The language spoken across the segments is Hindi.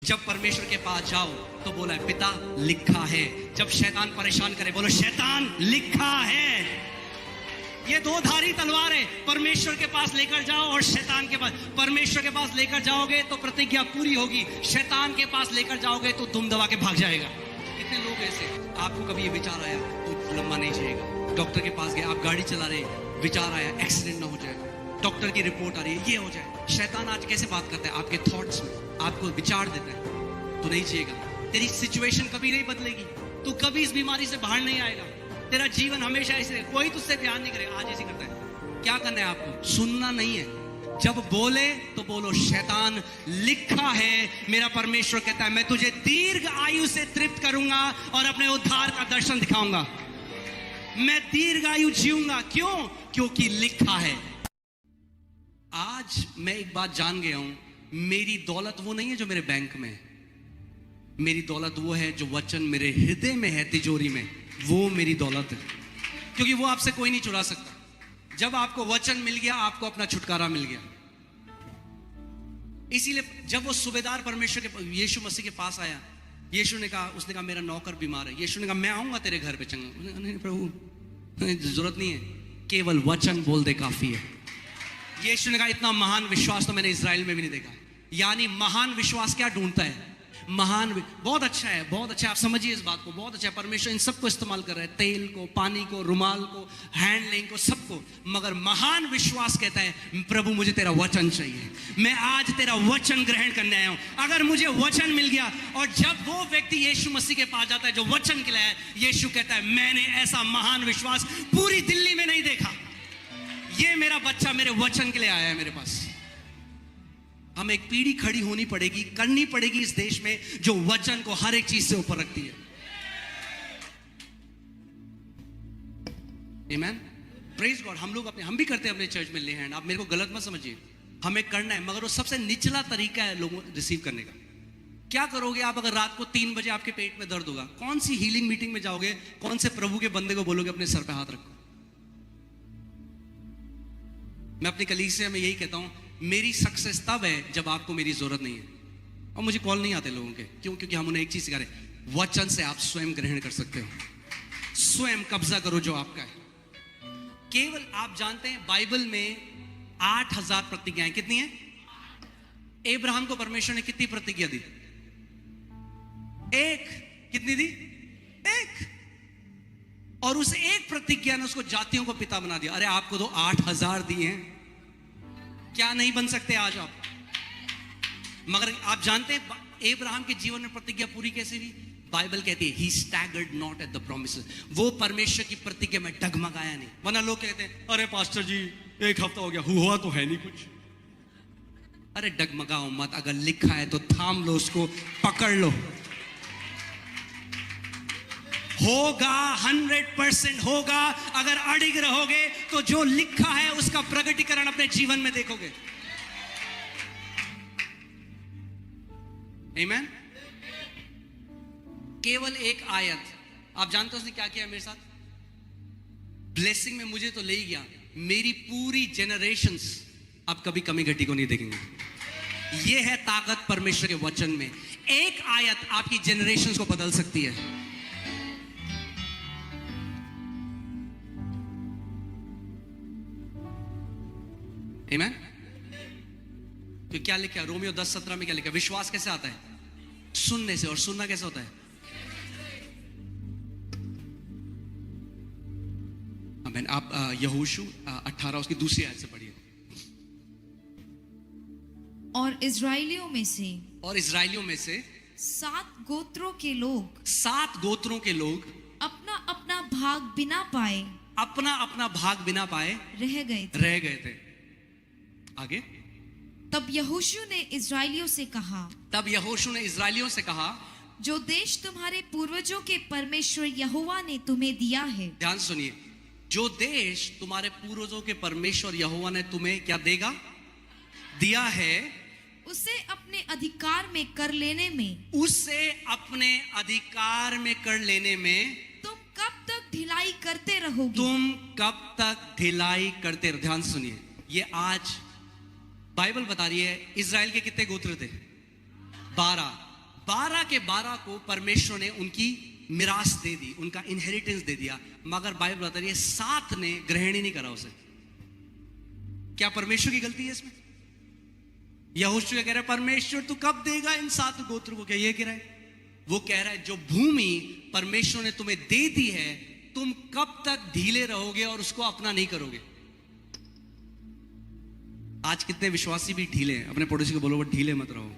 जब परमेश्वर के पास जाओ तो बोला पिता लिखा है। जब शैतान परेशान करे बोलो शैतान लिखा है। ये दो धारी तलवार है, परमेश्वर के पास लेकर जाओ और शैतान के पास। परमेश्वर के पास लेकर जाओगे तो प्रतिज्ञा पूरी होगी, शैतान के पास लेकर जाओगे तो दुम दबा के भाग जाएगा। कितने लोग ऐसे, आपको कभी ये विचार आया तो लंबा नहीं जाएगा, डॉक्टर के पास गए, आप गाड़ी चला रहे, विचार आया एक्सीडेंट ना हो जाए, डॉक्टर की रिपोर्ट आ रही है ये हो जाए। शैतान आज कैसे बात करता है आपके थॉट्स में, आपको विचार देता है तो नहीं जिएगा, तेरी सिचुएशन कभी नहीं बदलेगी, तू कभी इस बीमारी से बाहर नहीं आएगा, तेरा जीवन हमेशा ऐसे, कोई तुझसे प्यार नहीं करेगा। आज ऐसे करता है। क्या करना है आपको? सुनना नहीं है। जब बोले तो बोलो शैतान लिखा है, मेरा परमेश्वर कहता है मैं तुझे दीर्घ आयु से तृप्त करूंगा और अपने उद्धार का दर्शन दिखाऊंगा। मैं दीर्घ आयु जीऊंगा। क्यों? क्योंकि लिखा है। आज मैं एक बात जान गया हूं, मेरी दौलत वो नहीं है जो मेरे बैंक में है, मेरी दौलत वो है जो वचन मेरे हृदय में है, तिजोरी में, वो मेरी दौलत है। क्योंकि वो आपसे कोई नहीं चुरा सकता। जब आपको वचन मिल गया आपको अपना छुटकारा मिल गया। इसीलिए जब वो सूबेदार परमेश्वर के यीशु मसीह के पास आया, यीशु ने कहा, उसने कहा मेरा नौकर बीमार है। यीशु ने कहा मैं आऊंगा तेरे घर पे चंगा। नहीं प्रभु जरूरत नहीं है, केवल वचन बोल दे काफी है। यीशु ने कहा इतना महान विश्वास तो मैंने इजराइल में भी नहीं देखा। यानी महान विश्वास क्या ढूंढता है? महान, बहुत अच्छा है, बहुत अच्छा है, आप समझिए इस बात को, बहुत अच्छा है। परमेश्वर इन सबको इस्तेमाल कर रहा है, तेल को, पानी को, रुमाल को, हैंडलिंग को, सबको। मगर महान विश्वास कहता है प्रभु मुझे तेरा वचन चाहिए, मैं आज तेरा वचन ग्रहण करने आया हूं। अगर मुझे वचन मिल गया, और जब वो व्यक्ति यीशु मसीह के पास जाता है जो वचन के लिए है, यीशु कहता है मैंने ऐसा महान विश्वास पूरी दिल्ली में नहीं देखा, ये मेरा बच्चा मेरे वचन के लिए आया है मेरे पास। हम एक पीढ़ी खड़ी होनी पड़ेगी, करनी पड़ेगी इस देश में जो वचन को हर एक चीज से ऊपर रखती है। आमेन, प्रेज गॉड। हम भी करते हैं अपने चर्च में ले हैंड, आप मेरे को गलत मत समझिए, हमें करना है, मगर वो सबसे निचला तरीका है लोगों रिसीव करने का। क्या करोगे आप अगर रात को 3 बजे आपके पेट में दर्द होगा? कौन सी हीलिंग मीटिंग में जाओगे? कौन से प्रभु के बंदे को बोलोगे अपने सर पे हाथ रखो? मैं अपनी कलीसिया में यही कहता हूं, मेरी सक्सेस तब है जब आपको मेरी जरूरत नहीं है। और मुझे कॉल नहीं आते लोगों के, क्यों? क्योंकि हम उन्हें एक चीज सिखा रहे, वचन से आप स्वयं ग्रहण कर सकते हो, स्वयं कब्जा करो जो आपका है। केवल आप जानते हैं बाइबल में 8000 प्रतिज्ञाएं कितनी है? अब्राहम को परमेश्वर ने कितनी प्रतिज्ञा दी? एक। कितनी दी? एक। और उस एक प्रतिज्ञा ने उसको जातियों को पिता बना दिया। अरे आपको तो 8000 दिए हैं, क्या नहीं बन सकते आज आप? मगर आप जानते हैं अब्राहम के जीवन में प्रतिज्ञा पूरी कैसे हुई? बाइबल कहती है he staggered not at the promises, वो परमेश्वर की प्रतिज्ञा में डगमगाया नहीं। वरना लोग कहते हैं अरे पास्टर जी 1 हफ्ता हो गया, हुआ तो है नहीं कुछ। अरे डगमगाओ मत, अगर लिखा है तो थाम लो उसको, पकड़ लो। होगा, 100% होगा। अगर अड़िग रहोगे तो जो लिखा है उसका प्रकटीकरण अपने जीवन में देखोगे। आमीन। केवल एक आयत, आप जानते हो उसने क्या किया मेरे साथ? ब्लेसिंग में मुझे तो ले ही गया, मेरी पूरी जनरेशंस अब कभी कमी घटी को नहीं देखेंगे। यह है ताकत परमेश्वर के वचन में। एक आयत आपकी जनरेशंस को बदल सकती है। आमीन। तो क्या लिखा है रोमियो 10:17 में? क्या लिखा है? विश्वास कैसे आता है? सुनने से। और सुनना कैसे होता है? आमीन। आप यहोशू 18 उसकी दूसरी आयत से पढ़िए। और इजराइलियों में से 7 गोत्रों के लोग अपना अपना भाग बिना पाए रह गए थे। आगे। तब यहोशू ने इजराइलियों से कहा, जो देश तुम्हारे पूर्वजों के परमेश्वर यहोवा ने तुम्हें दिया है। ध्यान सुनिए, जो देश तुम्हारे पूर्वजों के परमेश्वर यहोवा ने तुम्हें क्या देगा? दिया है। उसे अपने अधिकार में कर लेने में तुम कब तक ढिलाई करते रहोगे? ध्यान सुनिए, ये आज बाइबल बता रही है इजराइल के कितने गोत्र थे? 12। 12 के 12 को परमेश्वर ने उनकी मिरास दे दी, उनका इनहेरिटेंस दे दिया, मगर बाइबल बता रही है 7 ने ग्रहण ही नहीं करा उसे। क्या परमेश्वर की गलती है इसमें? यहोशू कह रहा है परमेश्वर तू कब देगा इन 7 गोत्र को? क्या ये कह रहा है? वो कह रहा है जो भूमि परमेश्वर ने तुम्हें दे दी है, तुम कब तक ढीले रहोगे और उसको अपना नहीं करोगे? आज कितने विश्वासी भी ढीले हैं। अपने पड़ोसी को बोलो वो ढीले मत रहो।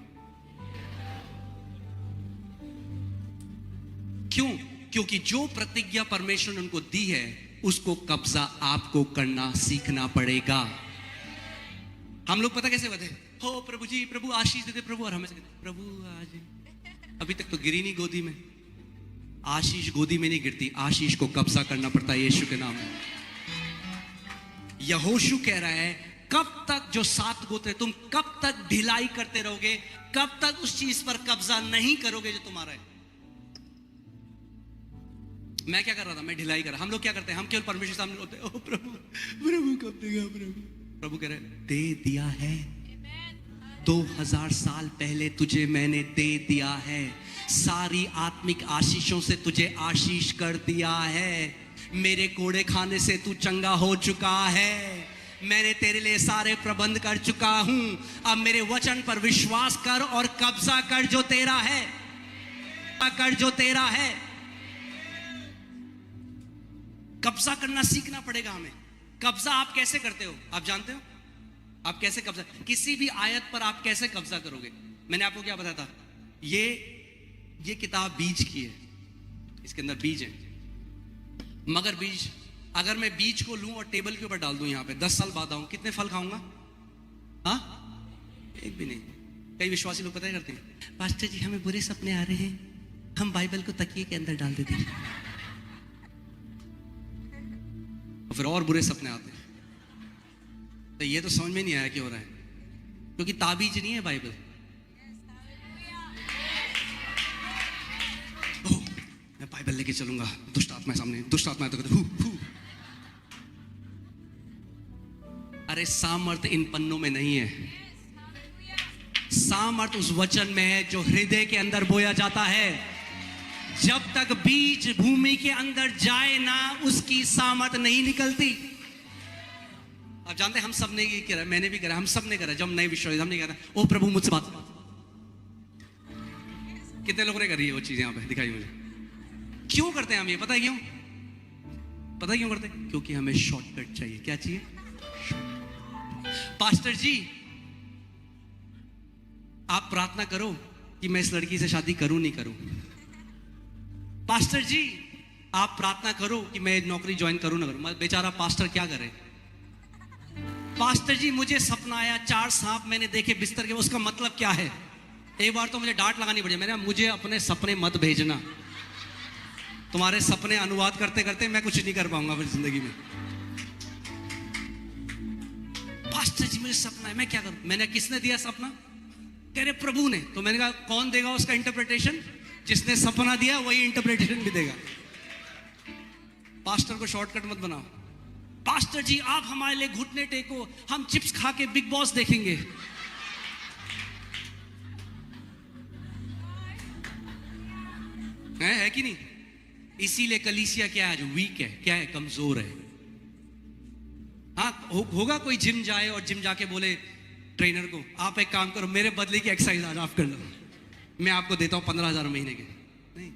क्यों? क्योंकि जो प्रतिज्ञा परमेश्वर ने उनको दी है उसको कब्जा आपको करना सीखना पड़ेगा। हम लोग पता कैसे बते? हो प्रभु जी, प्रभु आशीष देते प्रभु, और हमें प्रभु आज अभी तक तो गिरी नहीं गोदी में। आशीष गोदी में नहीं गिरती, आशीष को कब्जा करना पड़ता है यीशु के नाम में। यहोशू कह रहा है कब तक जो 7 गोत्र, तुम कब तक ढिलाई करते रहोगे? कब तक उस चीज पर कब्जा नहीं करोगे जो तुम्हारा है? मैं क्या कर रहा था? मैं ढिलाई कर रहा। हम लोग क्या करते हैं? हम केवल परमेश्वर के सामने बोलते हैं ओ प्रभु, प्रभु कब देगा प्रभु? प्रभु कह रहे दे दिया है, 2000 साल पहले तुझे मैंने दे दिया है। सारी आत्मिक आशीषों से तुझे आशीष कर दिया है। मेरे कोड़े खाने से तू चंगा हो चुका है। मैंने तेरे लिए सारे प्रबंध कर चुका हूं। अब मेरे वचन पर विश्वास कर और कब्जा कर जो तेरा है, कर जो तेरा है। कब्जा करना सीखना पड़ेगा हमें। कब्जा आप कैसे करते हो? आप जानते हो आप कैसे कब्जा? किसी भी आयत पर आप कैसे कब्जा करोगे? मैंने आपको क्या बताया था? ये किताब बीज की है, इसके अंदर बीज है। मगर बीज, अगर मैं बीज को लूं और टेबल के ऊपर डाल दूं, यहां पे 10 साल बाद आऊं, कितने फल खाऊंगा? हाँ, एक भी नहीं। कई विश्वासी लोग पता है करते हैं, पास्टर जी हमें बुरे सपने आ रहे हैं, हम बाइबल को तकिए के अंदर डाल देते हैं, और फिर और बुरे सपने आते हैं। तो ये तो समझ में नहीं आया क्यों हो रहा है, क्योंकि ताबीज नहीं है बाइबल। मैं बाइबल लेके चलूंगा, दुष्ट आत्मा सामने, दुष्ट आत्मा तो कहते अरे सामर्थ इन पन्नों में नहीं है, सामर्थ उस वचन में है जो हृदय के अंदर बोया जाता है। जब तक बीज भूमि के अंदर जाए ना, उसकी सामर्थ नहीं निकलती। आप जानते हैं हम सब ने ये करा, मैंने भी करा, हम सब ने करा। जब नए विश्वास हमने कहा ओ प्रभु मुझसे बात, कितने लोगों ने करी है वो चीज? यहां पे दिखाई मुझे। क्यों करते हैं हम ये? पता है क्यों? पता है क्यों करते हैं? क्योंकि हमें शॉर्टकट चाहिए। क्या चाहिए? पास्टर जी आप प्रार्थना करो कि मैं इस लड़की से शादी करूं नहीं करूं। पास्टर जी आप प्रार्थना करो कि मैं नौकरी ज्वाइन करूं ना करूं। बेचारा पास्टर क्या करे? पास्टर जी मुझे सपना आया, 4 सांप मैंने देखे बिस्तर के, उसका मतलब क्या है? एक बार तो मुझे डांट लगानी पड़ी। मैंने मुझे अपने सपने मत भेजना, तुम्हारे सपने अनुवाद करते करते मैं कुछ नहीं कर पाऊंगा फिर जिंदगी में। पास्टर जी मुझे सपना है, मैं क्या करूं? मैंने, किसने दिया सपना? कह रहे प्रभु ने। तो मैंने कहा कौन देगा उसका इंटरप्रिटेशन? जिसने सपना दिया वही इंटरप्रिटेशन भी देगा। पास्टर को शॉर्टकट मत बनाओ। पास्टर जी आप हमारे लिए घुटने टेको, हम चिप्स खा के बिग बॉस देखेंगे। है कि नहीं? इसीलिए कलीसिया क्या है? जो वीक है, क्या है? कमजोर है। हाँ होगा कोई जिम जाए और जिम जाके बोले ट्रेनर को आप एक काम करो, मेरे बदले की एक्सरसाइज आज आप कर लो, मैं आपको देता हूं 15,000 महीने के। नहीं,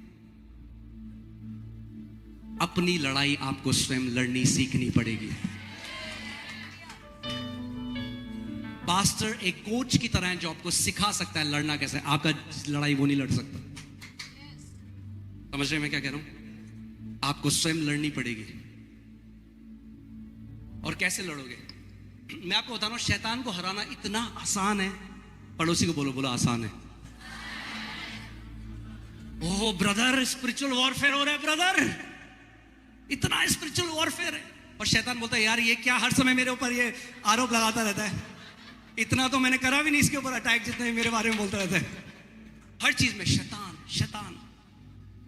अपनी लड़ाई आपको स्वयं लड़नी सीखनी पड़ेगी। पास्टर एक कोच की तरह है जो आपको सिखा सकता है लड़ना कैसे। आपका लड़ाई वो नहीं लड़ सकता। समझ रहे मैं क्या कह रहा हूं? आपको स्वयं लड़नी पड़ेगी। और कैसे लड़ोगे? मैं आपको बता रहा हूं, शैतान को हराना इतना आसान है। पड़ोसी को बोलो, बोलो आसान है। ओह ब्रदर स्पिरिचुअल वॉरफेयर हो रहा है ब्रदर, इतना स्पिरिचुअल वॉरफेयर है। और शैतान बोलता है यार ये क्या हर समय मेरे ऊपर ये आरोप लगाता रहता है, इतना तो मैंने करा भी नहीं इसके ऊपर अटैक जितने मेरे बारे में बोलता रहता है। हर चीज में शैतान शैतान।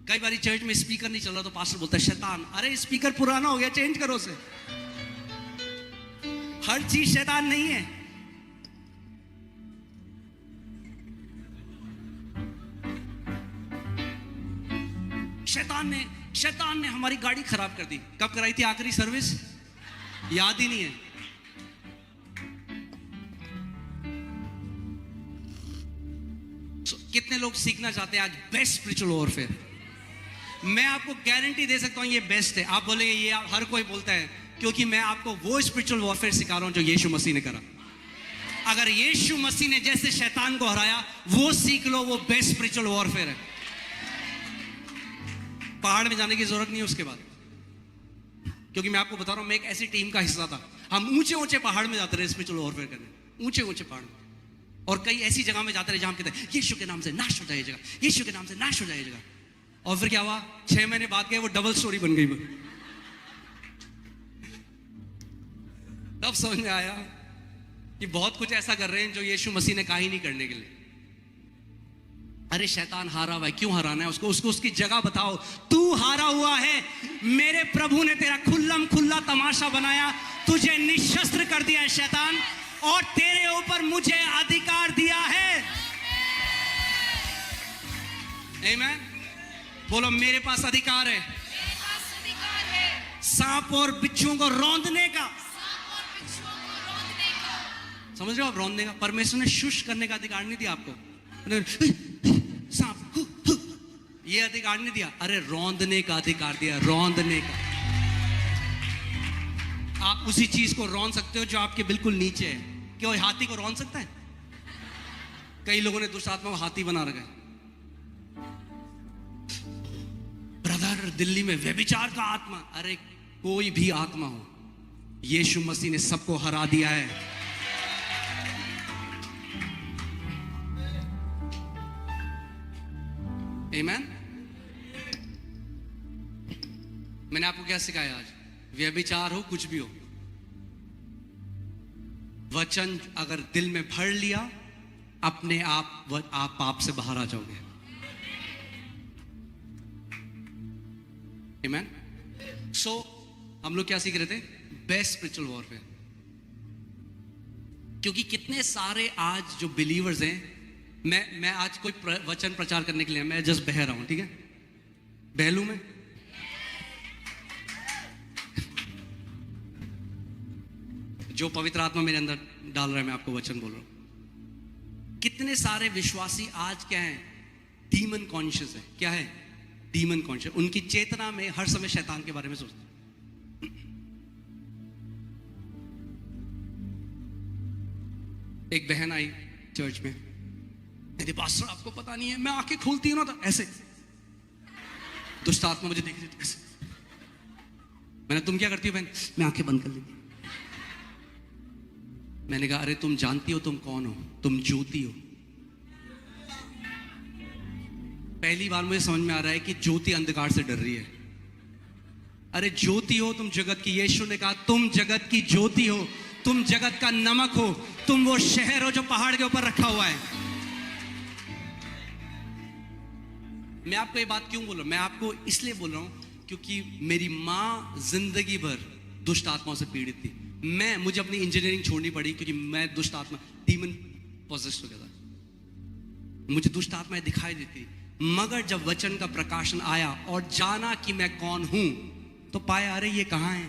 कई बार चर्च में स्पीकर नहीं चल रहा तो पास्टर बोलता है शैतान। अरे स्पीकर पुराना हो गया, चेंज करो उसे। हर चीज शैतान नहीं है। शैतान ने हमारी गाड़ी खराब कर दी। कब कराई थी आखिरी सर्विस? याद ही नहीं है। कितने लोग सीखना चाहते हैं आज बेस्ट स्पिरिचुअल वॉरफेयर? मैं आपको गारंटी दे सकता हूं ये बेस्ट है। आप बोलेंगे ये हर कोई बोलता है, क्योंकि मैं आपको वो स्पिरिचुअल वॉरफेयर सिखा रहा हूं जो यीशु मसीह ने करा। अगर यीशु मसीह ने जैसे शैतान को हराया वो सीख लो, वो बेस्ट स्पिरिचुअल वॉरफेयर है। पहाड़ में जाने की जरूरत नहीं है उसके बाद, क्योंकि मैं आपको बता रहा हूं मैं एक ऐसी टीम का हिस्सा था। हम ऊंचे ऊंचे पहाड़ में जाते रहे स्पिरिचुअल वॉरफेयर करने, ऊंचे ऊंचे पहाड़ में, और कई ऐसी जगह में जाते रहे जहां हम कहते हैं यीशु के नाम से नाश हो जाए जगह, यीशु के नाम से नाश हो जाए जगह। और फिर क्या हुआ? 6 महीने बाद गए, वो डबल स्टोरी बन गई। तब समझ में आया कि बहुत कुछ ऐसा कर रहे हैं जो यीशु मसीह ने कहा ही नहीं करने के लिए। अरे शैतान हारा हुआ है, क्यों हराना है उसको? उसकी जगह बताओ। तू हारा हुआ है, मेरे प्रभु ने तेरा खुल्लम खुल्ला तमाशा बनाया, तुझे निशस्त्र कर दिया है शैतान, और तेरे ऊपर मुझे अधिकार दिया है। आमीन। बोलो मेरे पास अधिकार है सांप और बिच्छुओं को रौंदने का। समझ रहे हो आप? रौंदने का। परमेश्वर ने शुश करने का अधिकार नहीं दिया आपको, सांप ये अधिकार नहीं दिया। अरे रौंदने का अधिकार दिया, रौंदने का। आप उसी चीज को रौंद सकते हो जो आपके बिल्कुल नीचे है। क्या हाथी को रौंद सकता है? कई लोगों ने दुष्ट आत्मा को हाथी बना रखा है। ब्रदर दिल्ली में व्यभिचार का आत्मा, अरे कोई भी आत्मा हो, यीशु मसीह ने सबको हरा दिया है। आमीन। मैंने आपको क्या सिखाया आज? व्यभिचार हो, कुछ भी हो, वचन अगर दिल में भर लिया, अपने आप पाप से बाहर आ जाओगे। आमीन। सो हम लोग क्या सीख रहे थे? Best spiritual warfare. क्योंकि कितने सारे आज जो बिलीवर्स हैं, मैं आज कोई वचन प्रचार करने के लिए मैं जस्ट बह रहा हूं, ठीक है? बहलू में जो पवित्र आत्मा मेरे अंदर डाल रहा है, मैं आपको वचन बोल रहा हूं। कितने सारे विश्वासी आज क्या है? डीमन कॉन्शियस है। क्या है? Demon conscious. उनकी चेतना में हर समय शैतान के बारे में सोचते। एक बहन आई चर्च में, यदि पास्टर आपको पता नहीं है, मैं आंखें खोलती हूं ना तो ऐसे दुष्ट आत्मा मुझे देख रही थी ऐसे। मैंने, तुम क्या करती हो बहन? मैं आंखें बंद कर लेती। मैंने कहा अरे तुम जानती हो तुम कौन हो? तुम ज्योति हो। पहली बार मुझे समझ में आ रहा है कि ज्योति अंधकार से डर रही है। अरे ज्योति हो तुम जगत की। यीशु ने कहा तुम जगत की ज्योति हो, तुम जगत का नमक हो, तुम वो शहर हो जो पहाड़ के ऊपर रखा हुआ है। मैं आपको ये बात क्यों बोल रहा हूं? मैं आपको इसलिए बोल रहा हूं क्योंकि मेरी मां जिंदगी भर दुष्ट आत्माओं से पीड़ित थी। मुझे अपनी इंजीनियरिंग छोड़नी पड़ी क्योंकि मैं दुष्ट आत्मा, डीमन पोजेस्ड हो गया था। मुझे दुष्ट आत्माएं दिखाई देती। मगर जब वचन का प्रकाशन आया और जाना कि मैं कौन हूं, तो पाया अरे ये कहां है?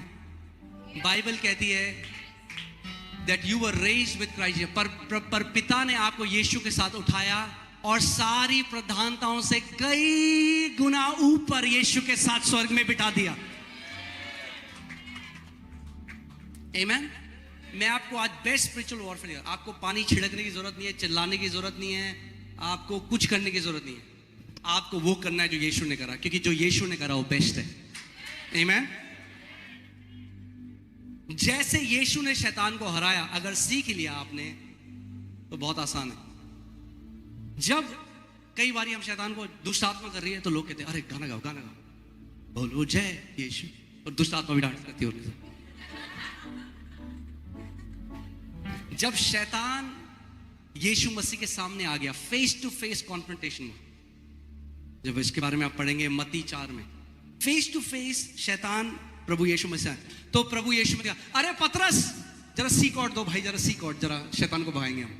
बाइबल कहती है that you were raised with Christ। पर पिता ने आपको यीशु के साथ उठाया और सारी प्रधानताओं से कई गुना ऊपर यीशु के साथ स्वर्ग में बिठा दिया। आमीन। मैं आपको आज बेस्ट स्पिरिचुअल वॉरफेयर, आपको पानी छिड़कने की जरूरत नहीं है, चिल्लाने की जरूरत नहीं है, आपको कुछ करने की जरूरत नहीं है। आपको वो करना है जो यीशु ने करा, क्योंकि जो यीशु ने करा वो बेस्ट है। आमीन। जैसे यीशु ने शैतान को हराया, अगर सीख लिया आपने तो बहुत आसान है। जब कई बार हम शैतान को दुष्ट आत्मा कर रही है तो लोग कहते हैं अरे गाना गाओ, गाना गाओ, बोलो जय यीशु, और दुष्ट आत्मा भी डांस करती है। जब शैतान यीशु मसीह के सामने आ गया, फेस टू फेस कॉन्फ्रंटेशन में, जब इसके बारे में आप पढ़ेंगे मत्ती 4 में, फेस टू फेस शैतान प्रभु यीशु मसीह, तो प्रभु यीशु मसीह अरे पतरस जरा सीक आउट दो भाई, जरा सीक आउट, जरा शैतान को भगाएंगे हम।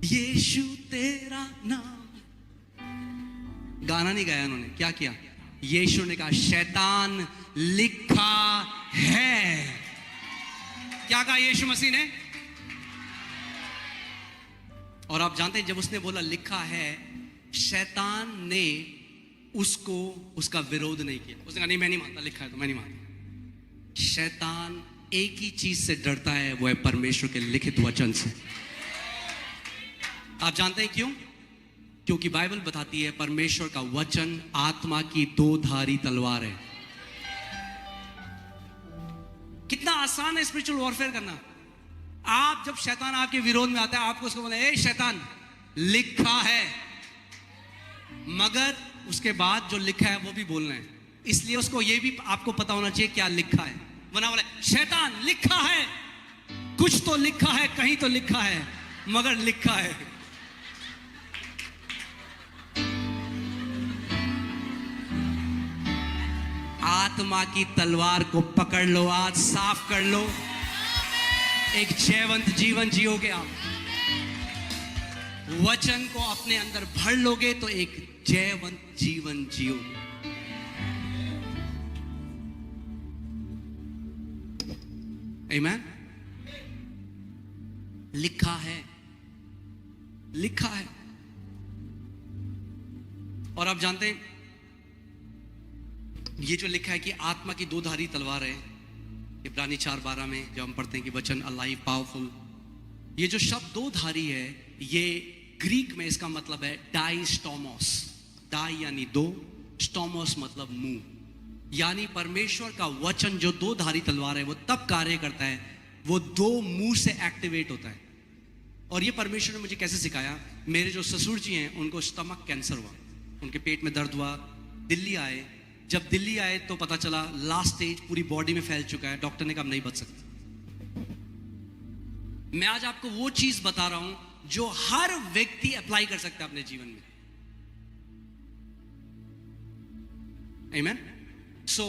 यीशु तेरा नाम गाना नहीं गाया उन्होंने, क्या किया? यीशु ने कहा शैतान लिखा है। क्या कहा यीशु मसीह ने? और आप जानते हैं जब उसने बोला लिखा है, शैतान ने उसको उसका विरोध नहीं किया। उसने कहा नहीं मैं नहीं मानता, लिखा है तो मैं नहीं मानता। शैतान एक ही चीज से डरता है, वो है परमेश्वर के लिखित वचन से। आप जानते हैं क्यों? क्योंकि बाइबल बताती है परमेश्वर का वचन आत्मा की दो धारी तलवार है। कितना आसान है स्पिरिचुअल वॉरफेयर करना। आप जब शैतान आपके विरोध में आता है, आपको उसको बोले ए शैतान लिखा है, मगर उसके बाद जो लिखा है वो भी बोलना है। इसलिए उसको ये भी आपको पता होना चाहिए क्या लिखा है। वरना बोले शैतान लिखा है, कुछ तो लिखा है, कहीं तो लिखा है, मगर लिखा है। आत्मा की तलवार को पकड़ लो, आज साफ कर लो। एक जयवंत जीवन जियोगे आप। वचन को अपने अंदर भर लोगे तो एक जयवंत जीवन जियोगे। आमीन। लिखा है, लिखा है। और आप जानते हैं ये जो लिखा है कि आत्मा की दो धारी तलवार है, इब्रानी 4:12 में जब हम पढ़ते हैं कि वचन अलाइव पावरफुल, ये जो शब्द दो धारी है, ये ग्रीक में इसका मतलब है डाइस्टोमोस। डाई यानी दो, स्टोमोस मतलब मुंह। यानी परमेश्वर का वचन जो दो धारी तलवार है वो तब कार्य करता है, वो दो मुंह से एक्टिवेट होता है। और ये परमेश्वर ने मुझे कैसे सिखाया, मेरे जो ससुर जी हैं उनको स्टमक कैंसर हुआ, उनके पेट में दर्द हुआ, दिल्ली आए। जब दिल्ली आए तो पता चला लास्ट स्टेज पूरी बॉडी में फैल चुका है, डॉक्टर ने कहा नहीं बच सकती। मैं आज आपको वो चीज बता रहा हूं जो हर व्यक्ति अप्लाई कर सकता है अपने जीवन में। आमीन। सो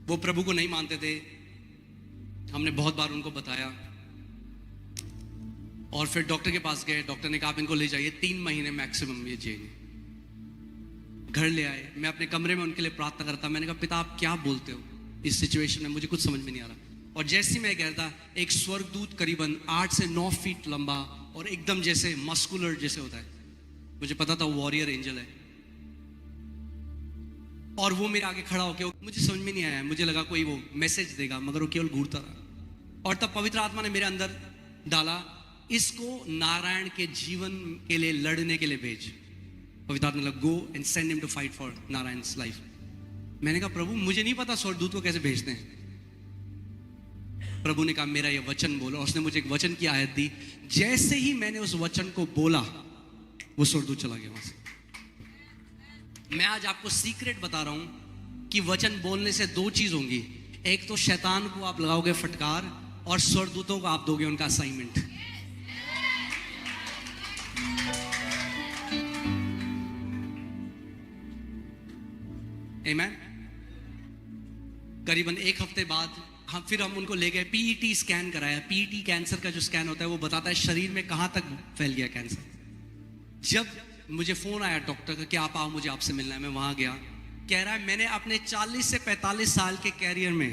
वो प्रभु को नहीं मानते थे, हमने बहुत बार उनको बताया, और फिर डॉक्टर के पास गए। डॉक्टर ने कहा आप इनको ले जाइए, 3 महीने मैक्सिमम ये जिएंगे। घर ले आए, मैं अपने कमरे में उनके लिए प्रार्थना करता। मैंने कहा पिता आप क्या बोलते हो इस सिचुएशन में, मुझे कुछ समझ में नहीं आ रहा। और जैसे ही मैं कहता, एक स्वर्गदूत करीबन 8 से 9 फीट लंबा और एकदम जैसे मस्कुलर जैसे होता है, मुझे पता था वो वॉरियर एंजल है, और वो मेरे आगे खड़ा होकर, मुझे समझ में नहीं आया, मुझे लगा कोई वो मैसेज देगा, मगर वो केवल घूरता रहा। और तब पवित्र आत्मा ने मेरे अंदर डाला, इसको नारायण के जीवन के लिए लड़ने के लिए भेज। पवित्र आत्मा ने go and send him to fight for Narayan's life. मैंने कहा प्रभु मुझे नहीं पता स्वर्गदूत को कैसे भेजते हैं। प्रभु ने कहा मेरा ये वचन बोलो। उसने मुझे एक वचन की आयत दी, जैसे ही मैंने उस वचन को बोला वो स्वर्गदूत चला गया वहां से। मैं आज आपको सीक्रेट बता रहा हूं कि वचन बोलने से 2 चीज होंगी, एक तो शैतान को आप लगाओगे फटकार, और स्वर्गदूतों को आप दोगे उनका असाइनमेंट। आमीन। करीबन 1 हफ्ते बाद हम उनको ले गए, पीईटी स्कैन कराया। पीईटी कैंसर का जो स्कैन होता है वो बताता है शरीर में कहां तक फैल गया कैंसर। जब मुझे फोन आया डॉक्टर का कि आप आओ मुझे आपसे मिलना है, मैं वहां गया। कह रहा है मैंने अपने 40 से 45 साल के कैरियर में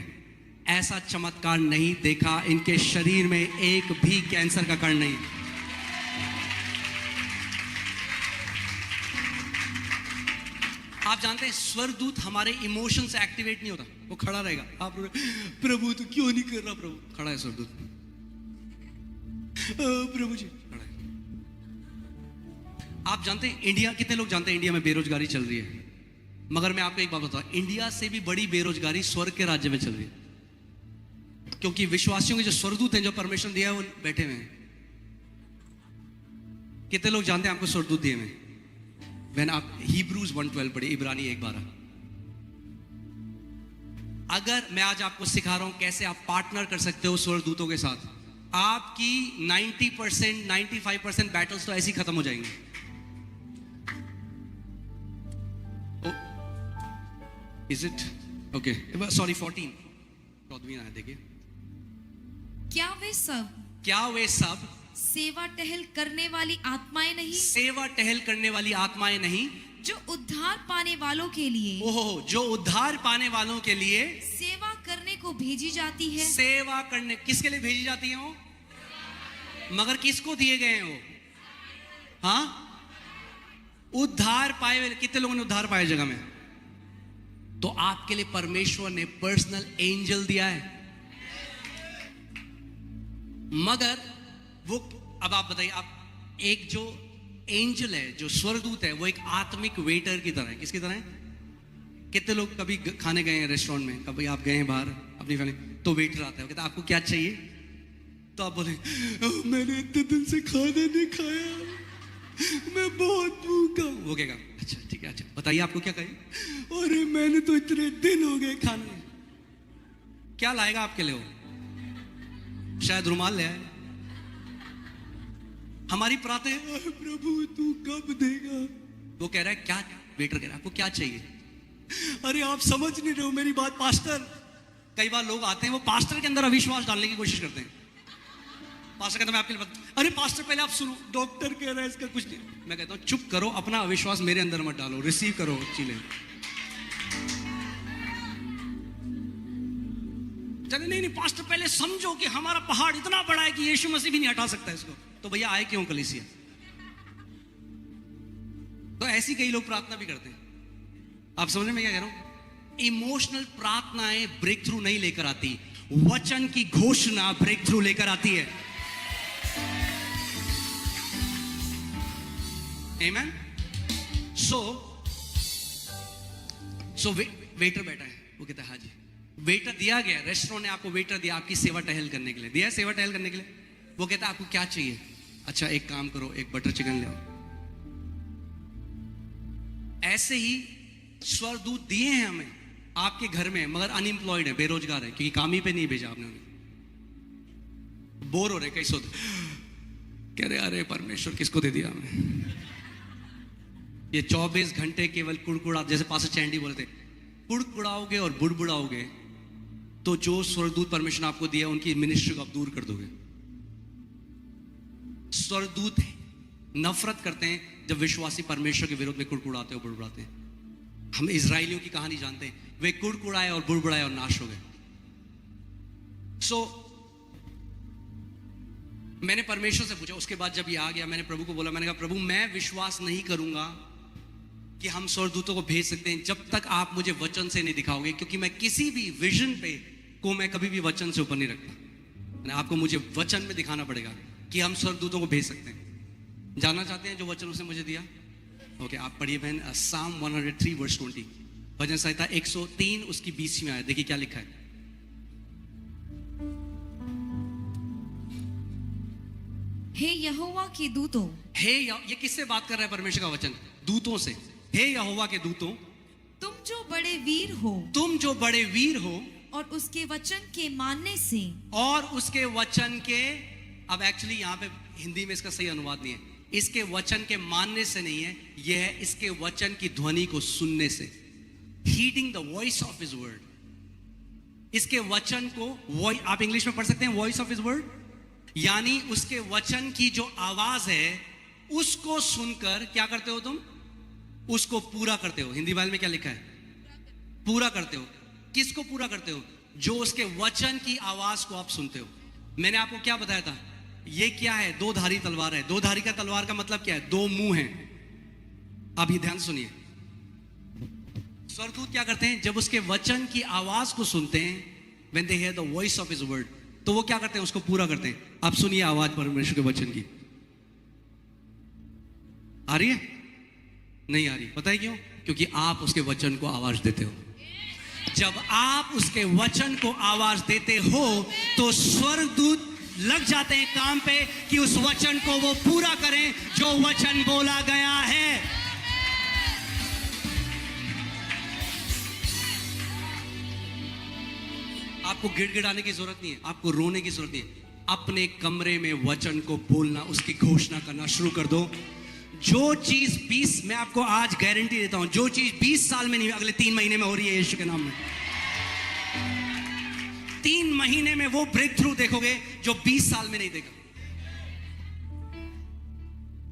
ऐसा चमत्कार नहीं देखा, इनके शरीर में एक भी कैंसर का कण नहीं। आप जानते हैं स्वर्गदूत हमारे इमोशन से एक्टिवेट नहीं होता, वो खड़ा रहेगा। आप प्रभु तो क्यों नहीं कर रहा, प्रभु खड़ा है स्वर्गदूत, प्रभु जी खड़ा है। आप जानते हैं इंडिया, कितने लोग जानते हैं इंडिया में बेरोजगारी चल रही है, मगर मैं आपको एक बात बताऊं, इंडिया से भी बड़ी बेरोजगारी स्वर्ग के राज्य में चल रही है, क्योंकि विश्वासियों के जो स्वर्गदूत हैं जो परमेश्वर दिया है वो बैठे हुए हैं। कितने लोग जानते हैं आपको स्वर्गदूत दिए हुए? When आप Hebrews 1:12 पढ़े, इब्रानी 1:12। अगर मैं आज आपको सिखा रहा हूं कैसे आप पार्टनर कर सकते हो स्वर्गदूतों के साथ, आपकी 90% 95% बैटल्स तो ऐसे ही खत्म हो जाएंगे। Is it okay? सॉरी 14 देखिए, क्या वे सब सेवा टहल करने वाली आत्माएं नहीं? सेवा टहल करने वाली आत्माएं नहीं, जो उद्धार पाने वालों के लिए ओहो, जो उद्धार पाने वालों के लिए सेवा करने को भेजी जाती है। सेवा करने, किसके लिए भेजी जाती है वो? मगर किसको दिए गए हैं वो? हाँ, उद्धार पाए हुए। कितने लोगों ने उद्धार पाया जगह में? तो आपके लिए परमेश्वर ने पर्सनल एंजल दिया है। मगर वो, अब आप बताइए, आप एक जो एंजल है, जो स्वर्गदूत है, वो एक आत्मिक वेटर की तरह है। किसकी तरह है? कितने लोग कभी खाने गए हैं रेस्टोरेंट में, कभी आप गए हैं बाहर अपनी फैमिली, तो वेटर आता है, वो कहता है आपको क्या चाहिए? तो आप बोले मैंने इतने दिन से खाना नहीं खाया, मैं बहुत भूखा हूं। वो कहेगा अच्छा ठीक है, अच्छा बताइए आपको क्या चाहिए? अरे मैंने तो इतने दिन हो गए खाना नहीं। क्या लाएगा आपके लिए वो? शायद रुमाल ले आए। हमारी प्रार्थना है प्रभु तू कब देगा? वो कह रहा है क्या? वेटर कह रहा है आपको क्या चाहिए? अरे आप समझ नहीं रहे हो मेरी बात पास्टर। कई बार लोग आते हैं, वो पास्टर के अंदर अविश्वास डालने की कोशिश करते हैं। पास्टर कहता है मैं आपके लिए अरे पास्टर पहले आप सुनो, डॉक्टर कह रहा है इसका कुछ नहीं। मैं कहता हूं चुप करो, अपना अविश्वास मेरे अंदर मत डालो, रिसीव करो चीजें। चले नहीं पास्टर पहले समझो कि हमारा पहाड़ इतना बड़ा है कि यीशु मसीह भी नहीं हटा सकता इसको। तो भैया आए क्यों कलीसिया? तो ऐसी कई लोग प्रार्थना भी करते हैं। आप समझ में क्या कह रहा हूं? इमोशनल प्रार्थनाएं ब्रेक थ्रू नहीं लेकर आती, वचन की घोषणा ब्रेक थ्रू लेकर आती है। Amen? So वेटर बैठा है, वो कहता है हाँ जी। वेटर दिया गया, रेस्टोरेंट ने आपको वेटर दिया आपकी सेवा टहल करने के लिए, दिया सेवा टहल करने के लिए। वो कहता है आपको क्या चाहिए? अच्छा एक काम करो, एक बटर चिकन ले आओ। ऐसे ही स्वर्गदूत दिए हैं हमें आपके घर में, मगर अनएम्प्लॉयड है, बेरोजगार है, क्योंकि काम ही पे नहीं भेजा आपने उन्हें। बोर हो रहे कई सोच, कह रहे अरे परमेश्वर किसको दे दिया हमें? ये 24 घंटे केवल कुड़कुड़ा, जैसे पास्टर चैंडी बोले थे, कुड़कुड़ाओगे और बुड़बुड़ाओगे तो जो स्वर्गदूत परमेश्वर आपको दिया उनकी मिनिस्ट्री को आप दूर कर दोगे। स्वर्गदूत नफरत करते हैं जब विश्वासी परमेश्वर के विरोध में कुड़कुड़ाते और बुड़बुड़ाते हैं। हम इजराइलियों की कहानी जानते हैं, वे कुड़कुड़ाए और बुड़बुड़ाए और नाश हो गए। मैंने परमेश्वर से पूछा, उसके बाद जब ये आ गया मैंने प्रभु को बोला, मैंने कहा प्रभु मैं विश्वास नहीं करूंगा कि हम स्वर्गदूतों को भेज सकते हैं जब तक आप मुझे वचन से नहीं दिखाओगे, क्योंकि मैं किसी भी विजन पे को मैं कभी भी वचन से ऊपर नहीं रखता। आपको मुझे वचन में दिखाना पड़ेगा कि हम स्वर्गदूतों को भेज सकते हैं। जानना चाहते हैं जो वचन उसने मुझे दिया? ओके, आप पढ़िए बहन, साम 103 वर्स 20, भजन संहिता 103 उसकी 20 में आया। देखिए क्या लिखा है। हे यहोवा के दूतों, ये किससे बात कर रहा है परमेश्वर का वचन? दूतों से। हे यहोवा के दूतों, तुम जो बड़े वीर हो, तुम जो बड़े वीर हो और उसके वचन के मानने से, और उसके वचन के, अब एक्चुअली यहाँ पे हिंदी में इसका सही अनुवाद नहीं है, इसके वचन के मानने से नहीं है, यह है इसके वचन की ध्वनि को सुनने से। Heading the voice of his word. इसके वचन को, आप इंग्लिश में पढ़ सकते हैं वॉइस ऑफ हिज वर्ड, यानी उसके वचन की जो आवाज है उसको सुनकर क्या करते हो तुम? उसको पूरा करते हो। हिंदी बाइबल में क्या लिखा है? पूरा करते हो। किसको पूरा करते हो? जो उसके वचन की आवाज को आप सुनते हो। मैंने आपको क्या बताया था? ये क्या है? दो धारी तलवार है। दो धारी का तलवार का मतलब क्या है? दो मुंह हैं। अब ये ध्यान सुनिए, स्वर्गदूत क्या करते हैं जब उसके वचन की आवाज को सुनते हैं, when they hear the voice of his word, तो वो क्या करते हैं? उसको पूरा करते हैं। आप सुनिए आवाज परमेश्वर के वचन की। आ रही है? नहीं आ रही। पता है क्यों? क्योंकि आप उसके वचन को आवाज देते हो। जब आप उसके वचन को आवाज देते हो तो स्वर्गदूत लग जाते हैं काम पे कि उस वचन को वो पूरा करें जो वचन बोला गया है। आपको गिड़गिड़ाने की जरूरत नहीं है, आपको रोने की जरूरत नहीं है। अपने कमरे में वचन को बोलना, उसकी घोषणा करना शुरू कर दो। जो चीज 20, मैं आपको आज गारंटी देता हूं, जो चीज 20 साल में नहीं, अगले 3 महीने में हो रही है यीशु के नाम में। 3 महीने में वो ब्रेक थ्रू देखोगे जो 20 साल में नहीं देखा।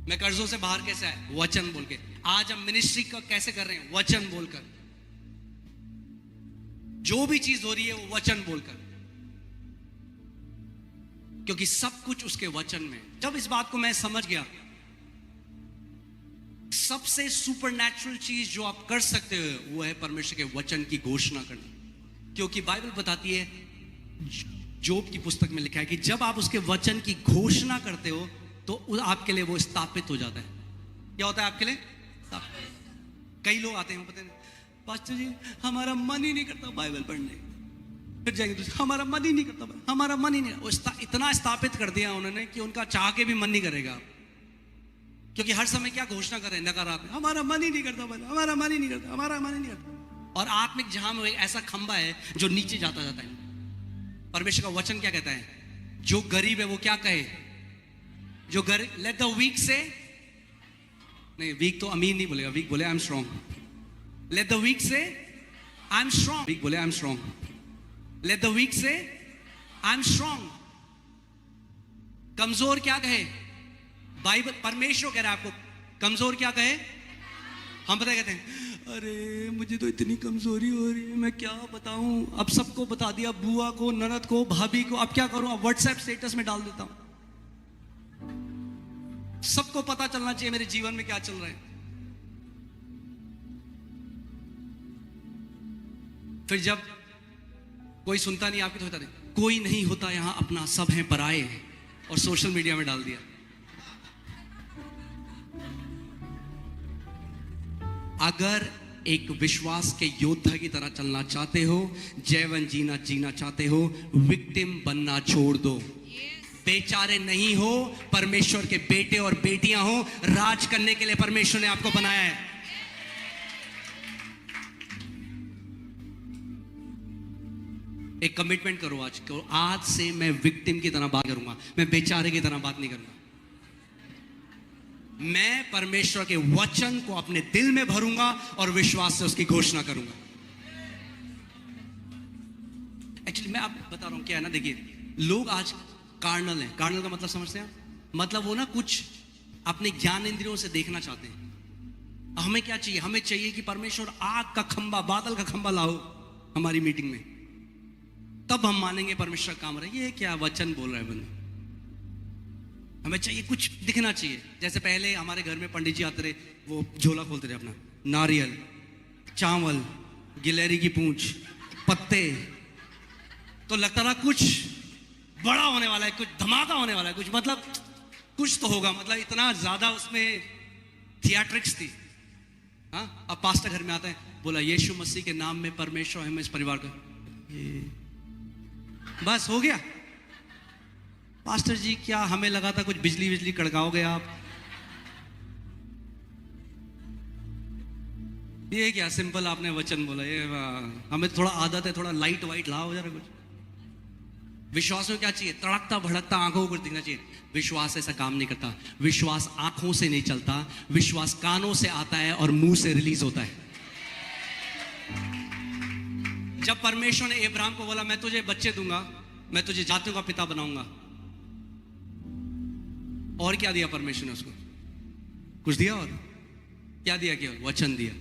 मैं कर्जों से बाहर कैसे आया? वचन बोल के। आज हम मिनिस्ट्री का कैसे कर रहे हैं? वचन बोलकर। जो भी चीज हो रही है वो वचन बोलकर, क्योंकि सब कुछ उसके वचन में। जब इस बात को मैं समझ गया, सबसे सुपरनैचुरल चीज जो आप कर सकते हो वो है परमेश्वर के वचन की घोषणा करना। क्योंकि बाइबल बताती है, जोब की पुस्तक में लिखा है कि जब आप उसके वचन की घोषणा करते हो तो आपके लिए वो स्थापित हो जाता है। क्या होता है आपके लिए? कई लोग आते हैं, पता नहीं पास्टर जी हमारा मन ही नहीं करता बाइबल पढ़ने, फिर जाएंगे तो हमारा मन ही नहीं करता, हमारा मन ही नहीं। इतना स्थापित कर दिया उन्होंने कि उनका चाह के भी मन नहीं करेगा, क्योंकि हर समय क्या घोषणा कर रहे हैं? नकारात्मक, हमारा मन ही नहीं करता, हमारा मन ही नहीं करता, हमारा मन ही नहीं करता। और आत्मिक जहां में ऐसा खंबा है जो नीचे जाता जाता है। परमेश्वर का वचन क्या कहता है? जो गरीब है वो क्या कहे? जो गरीब, लेट द वीक से, नहीं वीक तो अमीर नहीं बोलेगा, वीक बोले I am strong. Let the weak say I am strong, weak बोले I am strong. Let the weak say I am strong. कमजोर क्या कहे? बाइबल, परमेश्वर कह रहा है आपको कमजोर क्या कहे? हम पता कहते हैं अरे मुझे तो इतनी कमजोरी हो रही है, मैं क्या बताऊं, अब सबको बता दिया, बुआ को, ननद को, भाभी को, अब क्या करूं, अब व्हाट्सएप स्टेटस में डाल देता हूं, सबको पता चलना चाहिए मेरे जीवन में क्या चल रहा है। फिर जब कोई सुनता नहीं आपकी तो होता नहीं, कोई नहीं होता यहां अपना, सब हैं पराए, और सोशल मीडिया में डाल दिया। अगर एक विश्वास के योद्धा की तरह चलना चाहते हो, जीवन जीना चाहते हो, विक्टिम बनना छोड़ दो। बेचारे नहीं हो, परमेश्वर के बेटे और बेटियां हो, राज करने के लिए परमेश्वर ने आपको बनाया है। एक कमिटमेंट करो आज को, आज से मैं विक्टिम की तरह बात करूंगा, मैं बेचारे की तरह बात नहीं करूंगा। मैं परमेश्वर के वचन को अपने दिल में भरूंगा और विश्वास से उसकी घोषणा करूंगा। एक्चुअली मैं आपको बता रहा हूं क्या है ना, देखिए लोग आज कार्नल हैं। कार्नल का मतलब समझते हैं? मतलब वो ना कुछ अपने ज्ञान इंद्रियों से देखना चाहते हैं। हमें क्या चाहिए? हमें चाहिए कि परमेश्वर आग का खंबा, बादल का खंबा लाओ हमारी मीटिंग में, तब हम मानेंगे परमेश्वर काम रहे। ये क्या वचन बोल रहा है बंदा? हमें चाहिए कुछ दिखना चाहिए। जैसे पहले हमारे घर में पंडित जी आते रहे, वो झोला खोलते रहे अपना, नारियल, चावल, गिलहरी की पूंछ, पत्ते, तो लगता रहा कुछ बड़ा होने वाला है, कुछ धमाका होने वाला है, कुछ मतलब कुछ तो होगा, मतलब इतना ज्यादा उसमें थिएट्रिक्स थी। हाँ, अब पास्टर घर में आता है, बोला यीशु मसीह के नाम में परमेश्वर हम इस परिवार का, बस हो गया। पास्टर जी क्या हमें लगा था कुछ बिजली कड़काओगे आप, ये क्या सिंपल आपने वचन बोला। ये हमें थोड़ा आदत है, थोड़ा लाइट वाइट लाओ जरा कुछ। विश्वास में क्या चाहिए? तड़कता भड़कता आंखों को दिखना चाहिए। विश्वास ऐसा काम नहीं करता। विश्वास आंखों से नहीं चलता, विश्वास कानों से आता है और मुंह से रिलीज होता है। जब परमेश्वर ने अब्राहम को बोला मैं तुझे बच्चे दूंगा, मैं तुझे जातियों का पिता बनाऊंगा, और क्या दिया परमेश्वर ने उसको? कुछ दिया? और क्या दिया? केवल वचन दिया।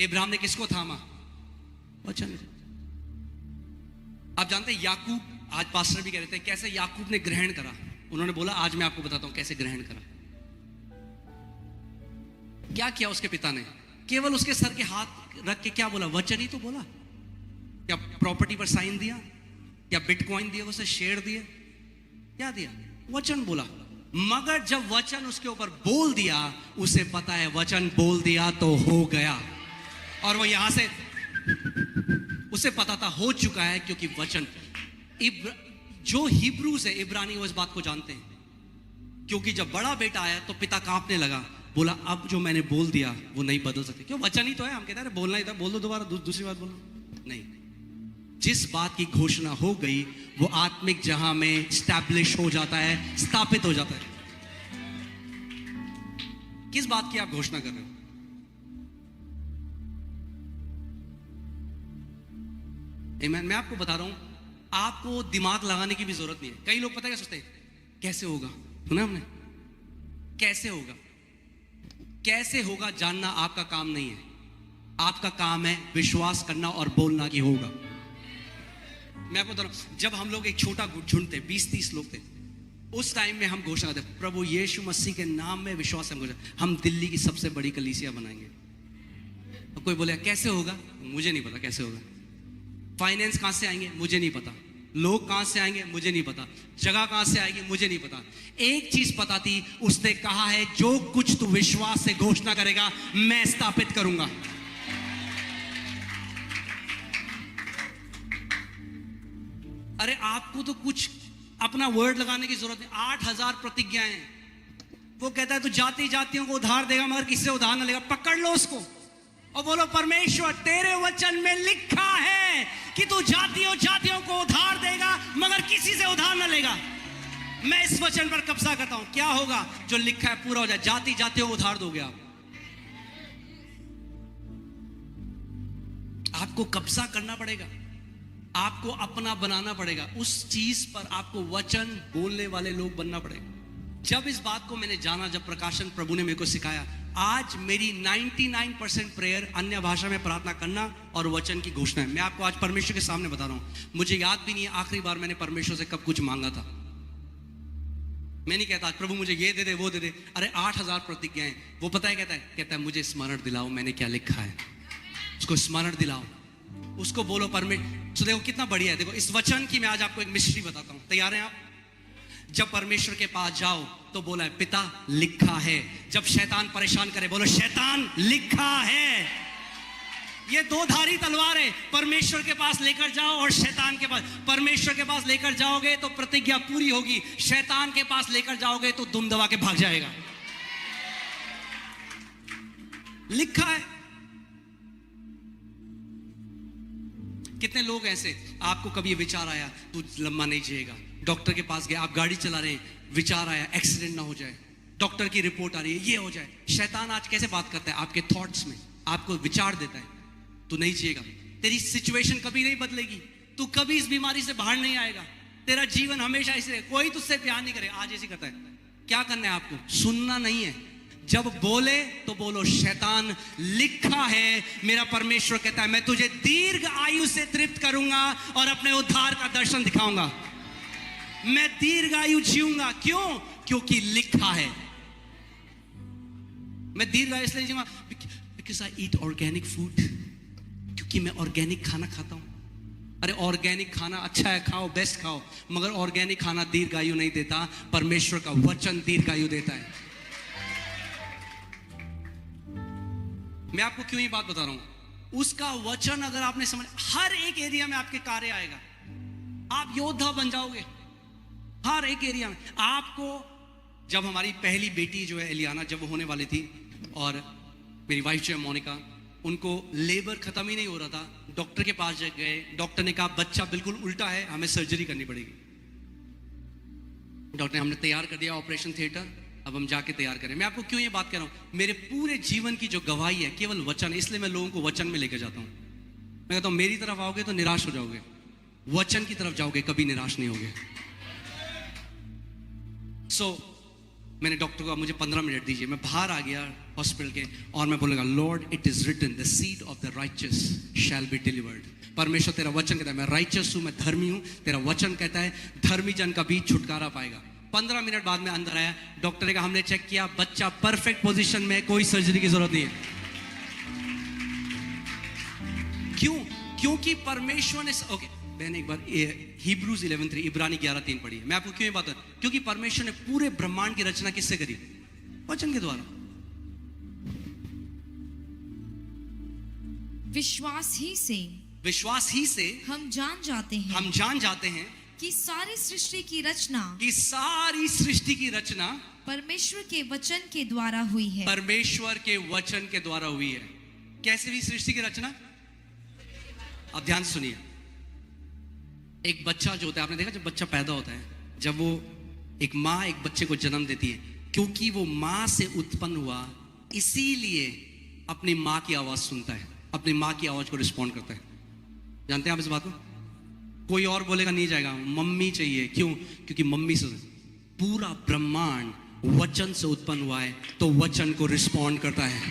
अब्राहम ने किसको थामा? वचन। आप जानते हैं याकूब, आज पास्टर भी कह रहे थे कैसे याकूब ने ग्रहण करा। उन्होंने बोला आज मैं आपको बताता हूं कैसे ग्रहण करा। क्या किया उसके पिता ने? केवल उसके सर के हाथ रख के क्या बोला? वचन ही तो बोला। क्या प्रॉपर्टी पर साइन दिया? क्या बिटकॉइन दिया? उसे शेयर दिए? क्या दिया? वचन बोला। मगर जब वचन उसके ऊपर बोल दिया, उसे पता है वचन बोल दिया तो हो गया, और वो यहां से उसे पता था हो चुका है, क्योंकि वचन। जो हिब्रूज है, इब्रानी, वो इस बात को जानते हैं, क्योंकि जब बड़ा बेटा आया तो पिता कांपने लगा, बोला अब जो मैंने बोल दिया वो नहीं बदल सकते। क्यों? वचन ही तो है। हम कहते हैं बोलना ही था, बोल दो दोबारा, दूसरी बात बोलो। नहीं, जिस बात की घोषणा हो गई वो आत्मिक जहां में स्टैब्लिश हो जाता है, स्थापित हो जाता है। किस बात की आप घोषणा कर रहे हो? मैं आपको बता रहा हूं, आपको दिमाग लगाने की भी जरूरत नहीं है। कई लोग पता है क्या सोचते हैं? कैसे होगा? सुना हमने, कैसे होगा? कैसे होगा जानना आपका काम नहीं है। आपका काम है विश्वास करना और बोलना कि होगा। मैं आपको बता रहा हूं, जब हम लोग एक छोटा झुंड थे, 20-30 लोग थे, उस टाइम में हम घोषणा करते, प्रभु यीशु मसीह के नाम में विश्वास हम दिल्ली की सबसे बड़ी कलीसिया बनाएंगे। अब कोई बोले कैसे होगा? मुझे नहीं पता कैसे होगा। फाइनेंस कहां से आएंगे? मुझे नहीं पता। लोग कहां से आएंगे? मुझे नहीं पता। जगह कहां से आएगी? मुझे नहीं पता। एक चीज पता थी, उसने कहा है जो कुछ तू विश्वास से घोषणा करेगा मैं स्थापित करूंगा। अरे आपको तो कुछ अपना वर्ड लगाने की जरूरत नहीं। 8000 प्रतिज्ञाएं। वो कहता है तू जाति जातियों को उधार देगा मगर किससे उधार ना लेगा। पकड़ लो उसको और बोलो परमेश्वर तेरे वचन में लिखा है कि तू जातियों जातियों को उधार देगा मगर किसी से उधार ना लेगा। मैं इस वचन पर कब्जा करता हूं। क्या होगा? जो लिखा है पूरा हो जाए। जाति जातियों को उधार दोगे आप। आपको कब्जा करना पड़ेगा, आपको अपना बनाना पड़ेगा। उस चीज पर आपको वचन बोलने वाले लोग बनना पड़ेगा। जब इस बात को मैंने जाना, जब प्रकाशन प्रभु ने मेरे को सिखाया, आज मेरी 99% प्रेयर अन्य भाषा में प्रार्थना करना और वचन की घोषणा है। मैं आपको आज परमेश्वर के सामने बता रहा हूं, मुझे याद भी नहीं है आखिरी बार मैंने परमेश्वर से कब कुछ मांगा था। मैं नहीं कहता प्रभु मुझे ये दे दे वो दे दे। अरे 8000 प्रतिज्ञाएं। वो पता है कहता है मुझे स्मरण दिलाओ मैंने क्या लिखा है। उसको स्मरण दिलाओ, उसको बोलो परमेश्वर। तो देखो कितना बढ़िया है। देखो इस वचन की मैं आज आपको एक मिस्ट्री बताता हूं। तैयार हैं आप? जब परमेश्वर के पास जाओ तो बोला है पिता लिखा है। जब शैतान परेशान करे बोलो शैतान लिखा है। ये दो धारी तलवार है। परमेश्वर के पास लेकर जाओ और शैतान के पास। परमेश्वर के पास लेकर जाओगे तो प्रतिज्ञा पूरी होगी। शैतान के पास लेकर जाओगे तो दुम दबा के भाग जाएगा। लिखा है। कितने लोग ऐसे, आपको कभी विचार आया तू लंबा नहीं जिएगा, डॉक्टर के पास गए, आप गाड़ी चला रहे हैं, विचार आया एक्सीडेंट ना हो जाए, डॉक्टर की रिपोर्ट आ रही है ये हो जाए। शैतान आज कैसे बात करता है? आपके थॉट्स में आपको विचार देता है तू नहीं जिएगा, तेरी सिचुएशन कभी नहीं बदलेगी, तू कभी इस बीमारी से बाहर नहीं आएगा, तेरा जीवन हमेशा ऐसे, कोई तुझसे प्यार नहीं करे। आज ऐसे करता है। क्या करना है आपको? सुनना नहीं है। जब बोले तो बोलो शैतान लिखा है। मेरा परमेश्वर कहता है मैं तुझे दीर्घ आयु से तृप्त करूंगा और अपने उद्धार का दर्शन दिखाऊंगा। मैं दीर्घ आयु जीऊंगा। क्यों? क्योंकि लिखा है। मैं दीर्घ आयु इसलिए जीऊंगा because I eat organic food, क्योंकि मैं ऑर्गेनिक खाना खाता हूं। अरे ऑर्गेनिक खाना अच्छा है, खाओ, बेस्ट खाओ, मगर ऑर्गेनिक खाना दीर्घ आयु नहीं देता। परमेश्वर का वचन दीर्घ आयु देता है। मैं आपको क्यों ये बात बता रहा हूं? उसका वचन अगर आपने समझ, हर एक एरिया में आपके कार्य आएगा। आप योद्धा बन जाओगे हर एक एरिया में। आपको जब हमारी पहली बेटी जो है एलियाना, जब वो होने वाली थी और मेरी वाइफ जो है मोनिका, उनको लेबर खत्म ही नहीं हो रहा था। डॉक्टर के पास गए, डॉक्टर ने कहा बच्चा बिल्कुल उल्टा है, हमें सर्जरी करनी पड़ेगी। डॉक्टर ने हमने तैयार कर दिया ऑपरेशन थिएटर, अब हम जाके तैयार करें। मैं आपको क्यों ये बात कर रहा हूं? मेरे पूरे जीवन की जो गवाही है केवल वचन, इसलिए मैं लोगों को वचन में लेकर जाता हूं। मैं कहता हूं मेरी तरफ आओगे तो निराश हो जाओगे, वचन की तरफ जाओगे कभी निराश नहीं होगे। मैंने डॉक्टर को, मुझे 15 मिनट दीजिए। मैं बाहर आ गया हॉस्पिटल के और मैं बोलेगा Lord it is written the seed of the righteous shall be delivered. परमेश्वर तेरा वचन कहता है मैं राइचस हूं, मैं धर्मी हूं। तेरा वचन कहता है धर्मी जन का भी छुटकारा पाएगा। 15 मिनट बाद में अंदर आया, डॉक्टर ने कहा हमने चेक किया बच्चा परफेक्ट पोजीशन में, कोई सर्जरी की जरूरत नहीं है। क्यों? क्योंकि परमेश्वर ने, ओके मैंने एक बार हिब्रूज 11:3 इब्रानी 11:3 पढ़ी है। मैं आपको क्यों ये बात, क्योंकि परमेश्वर ने पूरे ब्रह्मांड की रचना किससे करी? वचन के द्वारा। विश्वास ही से हम जान जाते हैं कि सारी सृष्टि की रचना परमेश्वर के वचन के द्वारा हुई है। परमेश्वर के वचन के द्वारा हुई है। कैसे हुई सृष्टि की रचना? अब ध्यान से सुनिए। एक बच्चा जो होता है, आपने देखा जब बच्चा पैदा होता है, जब वो एक माँ एक बच्चे को जन्म देती है, क्योंकि वो माँ से उत्पन्न हुआ इसीलिए अपनी माँ की आवाज सुनता है, अपनी माँ की आवाज को रिस्पॉन्ड करता है। जानते हैं आप इस बात को? कोई और बोलेगा नहीं जाएगा, मम्मी चाहिए। क्यों? क्योंकि मम्मी से पूरा ब्रह्मांड वचन से उत्पन्न हुआ है तो वचन को रिस्पॉन्ड करता है।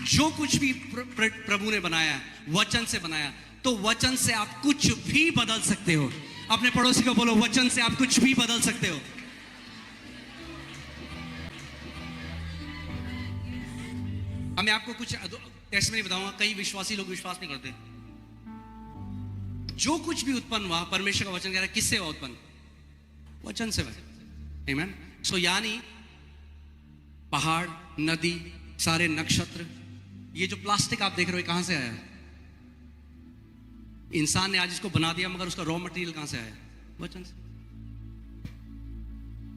जो कुछ भी प्रभु ने बनाया वचन से बनाया, तो वचन से आप कुछ भी बदल सकते हो। अपने पड़ोसी को बोलो, वचन से आप कुछ भी बदल सकते हो। मैं आपको कुछ टेस्ट में नहीं बताऊंगा, कई विश्वासी लोग विश्वास नहीं करते। जो कुछ भी उत्पन्न हुआ, परमेश्वर का वचन कह रहा है, किससे हुआ उत्पन्न? वचन से हुआ। आमीन। सो यानी पहाड़, नदी, सारे नक्षत्र, ये जो प्लास्टिक आप देख रहे हो कहां से आया? इंसान ने आज इसको बना दिया, मगर उसका रॉ मटेरियल कहां से आया? वचन से।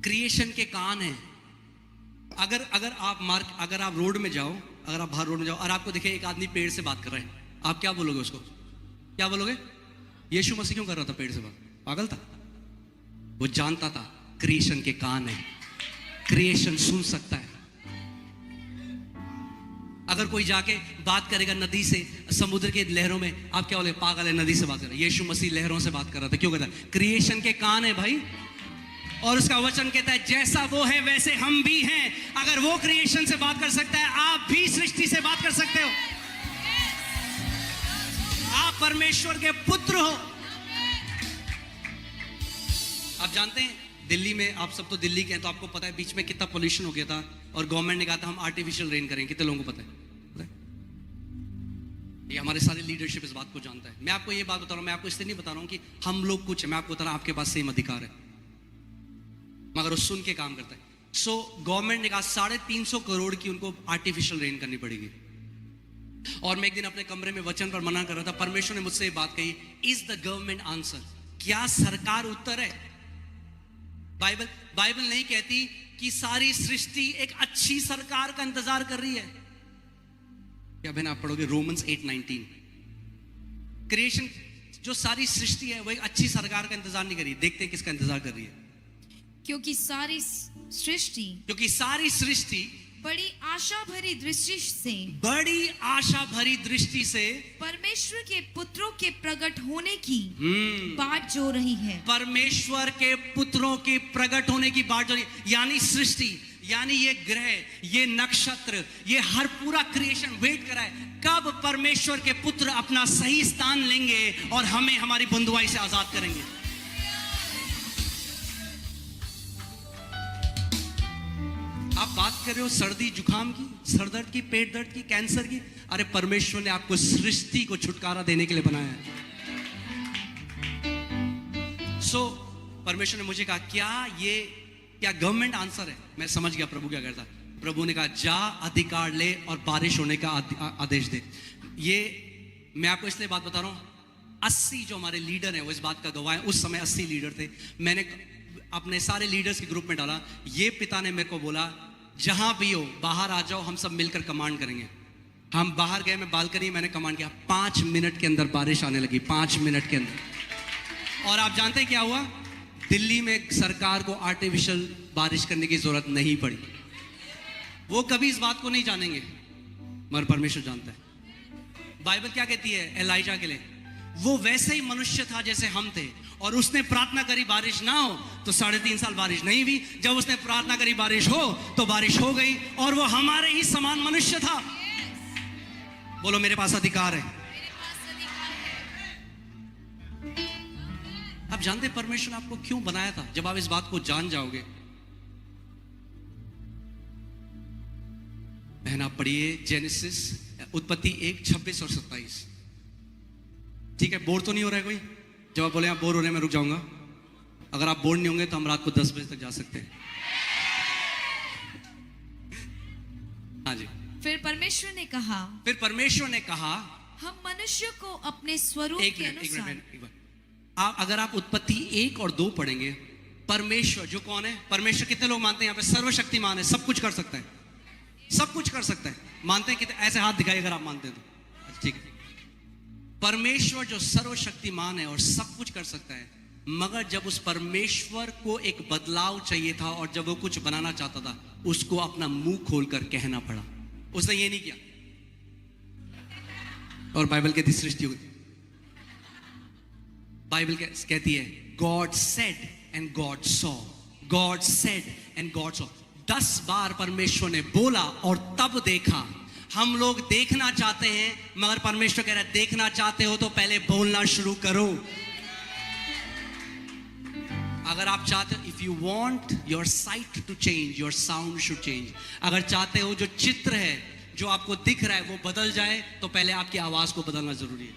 क्रिएशन के कान है। अगर आप रोड में जाओ, अगर आप बाहर रोड में जाओ और आपको दिखे एक आदमी पेड़ से बात कर रहा है, आप क्या बोलोगे उसको? क्या बोलोगे? यीशु मसीह क्यों कर रहा था पेड़ से बात? पागल था? वो जानता था क्रिएशन के कान है, क्रिएशन सुन सकता है। अगर कोई जाके बात करेगा नदी से, समुद्र के लहरों में, आप क्या बोले? पागल है, नदी से बात कर रहा है। यीशु मसीह लहरों से बात कर रहा था, क्यों कर रहा है? क्रिएशन के कान है भाई। और उसका वचन कहता है जैसा वो है वैसे हम भी हैं। अगर वो क्रिएशन से बात कर सकता है, आप भी सृष्टि से बात कर सकते हो। आप परमेश्वर के पुत्र हो। आप जानते हैं दिल्ली में, आप सब तो दिल्ली के हैं, तो आपको पता है बीच में कितना पोल्यूशन हो गया था और गवर्नमेंट ने कहा था हम आर्टिफिशियल रेन करेंगे। कितने लोगों को पता है? ये हमारे सारे लीडरशिप इस बात को जानता है। मैं आपको ये बात बता रहा हूं, मैं आपको इसलिए नहीं बता रहा हूं कि हम लोग कुछ है, मैं आपको बता रहा हूं आपके पास सेम अधिकार है, मगर वो सुन के काम करता है। सो गवर्नमेंट ने कहा 350 करोड़ की उनको आर्टिफिशियल रेन करनी पड़ेगी। और मैं एक दिन अपने कमरे में वचन पर मना कर रहा था, परमेश्वर ने मुझसे ये बात कही, इज द गवर्नमेंट आंसर? क्या सरकार उत्तर है? बाइबल नहीं कहती कि सारी सृष्टि एक अच्छी सरकार का इंतजार कर रही है। क्या बहन आप पढ़ोगे रोमन्स 8:19, क्रिएशन जो सारी सृष्टि है वो एक अच्छी सरकार का इंतजार नहीं कर रही। देखते हैं किसका इंतजार कर रही है। क्योंकि सारी सृष्टि बड़ी आशा भरी दृष्टि से परमेश्वर के पुत्रों के प्रकट होने की बाट जो रही है। परमेश्वर के पुत्रों के प्रकट होने की बाट जो रही, यानी सृष्टि, यानी ये ग्रह, ये नक्षत्र, ये हर पूरा क्रिएशन वेट कर रहा है कब परमेश्वर के पुत्र अपना सही स्थान लेंगे और हमें हमारी बंधुआई से आजाद करेंगे। आप बात कर रहे हो सर्दी जुकाम की, सर दर्द की, पेट दर्द की, कैंसर की, अरे परमेश्वर ने आपको सृष्टि को छुटकारा देने के लिए बनाया है। परमेश्वर ने मुझे कहा क्या गवर्नमेंट आंसर है? मैं समझ गया प्रभु क्या करता। प्रभु ने कहा जा अधिकार ले और बारिश होने का आदेश दे। ये मैं आपको इसलिए बात बता रहा हूं, 80 जो हमारे लीडर हैं वो इस बात का गवाह हैं। उस समय 80 लीडर थे। मैंने अपने सारे लीडर्स के ग्रुप में डाला। ये पिता ने मेरे को बोला जहां भी हो बाहर आ जाओ, हम सब मिलकर कमांड करेंगे। हम बाहर गए, मैं बालकनी, मैंने कमांड किया, 5 मिनट के अंदर बारिश आने लगी, 5 मिनट के अंदर। और आप जानते हैं क्या हुआ? दिल्ली में सरकार को आर्टिफिशियल बारिश करने की जरूरत नहीं पड़ी। वो कभी इस बात को नहीं जानेंगे, मगर परमेश्वर जानता है। बाइबल क्या कहती है एलाइजा के लिए? वो वैसे ही मनुष्य था जैसे हम थे, और उसने प्रार्थना करी बारिश ना हो, तो 3.5 साल बारिश नहीं हुई। जब उसने प्रार्थना करी बारिश हो, तो बारिश हो गई, और वो हमारे ही समान मनुष्य था। बोलो मेरे पास अधिकार है। आप जानते परमेश्वर ने आपको क्यों बनाया था? जब आप इस बात को जान जाओगे। बहन आप पढ़िए जेनेसिस, उत्पत्ति 1:26 और 27। ठीक है, बोर तो नहीं हो रहा है कोई? जब आप बोले आप बोर हो रहे हैं, मैं रुक जाऊंगा। अगर आप बोर नहीं होंगे तो हम रात को 10 बजे तक जा सकते हैं। हाँ जी। फिर परमेश्वर ने कहा हम मनुष्य को अपने स्वरूप के अनुसार। अगर आप उत्पत्ति 1 और 2 पढ़ेंगे, परमेश्वर जो कौन है? परमेश्वर कितने लोग मानते हैं यहाँ पे? सर्वशक्तिमान है, सब कुछ कर सकता है, सब कुछ कर सकता है। मानते हैं कितने? ऐसे हाथ दिखाइए अगर आप मानते हैं तो। ठीक है, परमेश्वर जो सर्वशक्तिमान है और सब कुछ कर सकता है, मगर जब उस परमेश्वर को एक बदलाव चाहिए था और जब वो कुछ बनाना चाहता था, उसको अपना मुंह खोलकर कहना पड़ा। उसने ये नहीं किया, और बाइबल कहती सृष्टि हुई। बाइबल कहती है God said and God saw, God said and God saw. 10 बार परमेश्वर ने बोला और तब देखा। हम लोग देखना चाहते हैं, मगर परमेश्वर कह रहा है देखना चाहते हो तो पहले बोलना शुरू करो। अगर आप चाहते हो, if you want your sight to change, your sound should change. अगर चाहते हो जो चित्र है, जो आपको दिख रहा है, वो बदल जाए, तो पहले आपकी आवाज को बदलना जरूरी है।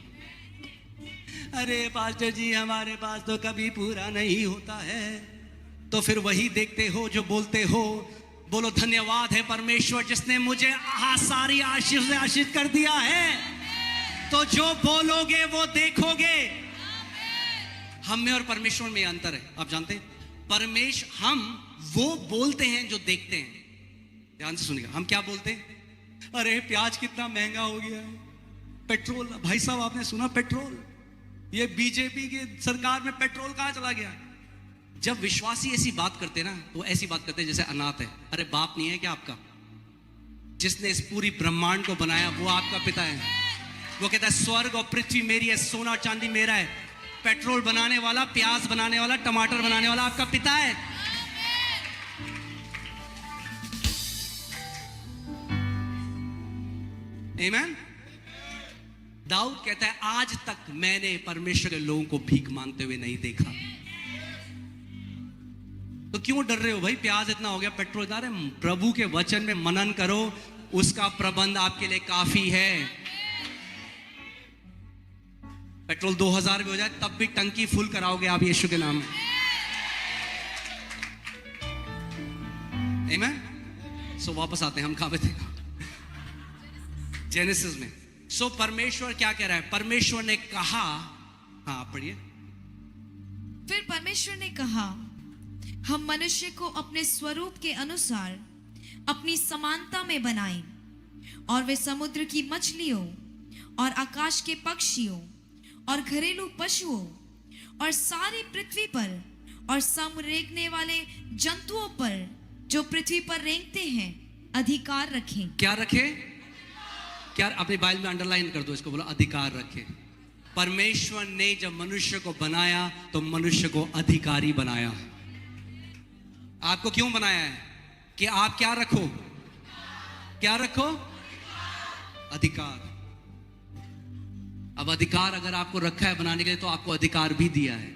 अरे पास्टर जी, हमारे पास तो कभी पूरा नहीं होता है। तो फिर वही देखते हो जो बोलते हो। बोलो धन्यवाद है परमेश्वर जिसने मुझे सारी आशीष से आशीष कर दिया है। तो जो बोलोगे वो देखोगे। हम में और परमेश्वर में अंतर है, आप जानते हैं। हम वो बोलते हैं जो देखते हैं। ध्यान से सुनिएगा, हम क्या बोलते हैं? अरे प्याज कितना महंगा हो गया है, पेट्रोल। भाई साहब, आपने सुना पेट्रोल? ये बीजेपी की सरकार में पेट्रोल कहां चला गया? जब विश्वासी ऐसी बात करते ना, तो ऐसी बात करते जैसे अनाथ है। अरे बाप नहीं है क्या आपका? जिसने इस पूरी ब्रह्मांड को बनाया वो आपका पिता है। वो कहता है स्वर्ग और पृथ्वी मेरी है, सोना चांदी मेरा है। पेट्रोल बनाने वाला, प्याज बनाने वाला, टमाटर बनाने वाला आपका पिता है। आमीन। दाऊद कहता है आज तक मैंने परमेश्वर के लोगों को भीख मांगते हुए नहीं देखा। तो क्यों डर रहे हो भाई? प्याज इतना हो गया, पेट्रोल इतना। अरे प्रभु के वचन में मनन करो, उसका प्रबंध आपके लिए काफी है। पेट्रोल 2000 भी हो जाए तब भी टंकी फुल कराओगे आप यीशु के नाम में। आमीन। सो वापस आते हैं, हम कहां पे थे? जेनेसिस में। सो परमेश्वर क्या कह रहा है? परमेश्वर ने कहा, हाँ आप पढ़िए। फिर परमेश्वर ने कहा, हम मनुष्य को अपने स्वरूप के अनुसार अपनी समानता में बनाएं, और वे समुद्र की मछलियों और आकाश के पक्षियों और घरेलू पशुओं और सारी पृथ्वी पर और सम रेंगने वाले जंतुओं पर जो पृथ्वी पर रेंगते हैं अधिकार रखें। क्या रखे? क्या? अपनी बाइबल में अंडरलाइन कर दो इसको, बोलो अधिकार रखे। परमेश्वर ने जब मनुष्य को बनाया तो मनुष्य को अधिकारी बनाया। आपको क्यों बनाया है? कि आप क्या रखो? क्या रखो? अधिकार। अब अधिकार अगर आपको रखा है बनाने के लिए, तो आपको अधिकार भी दिया है।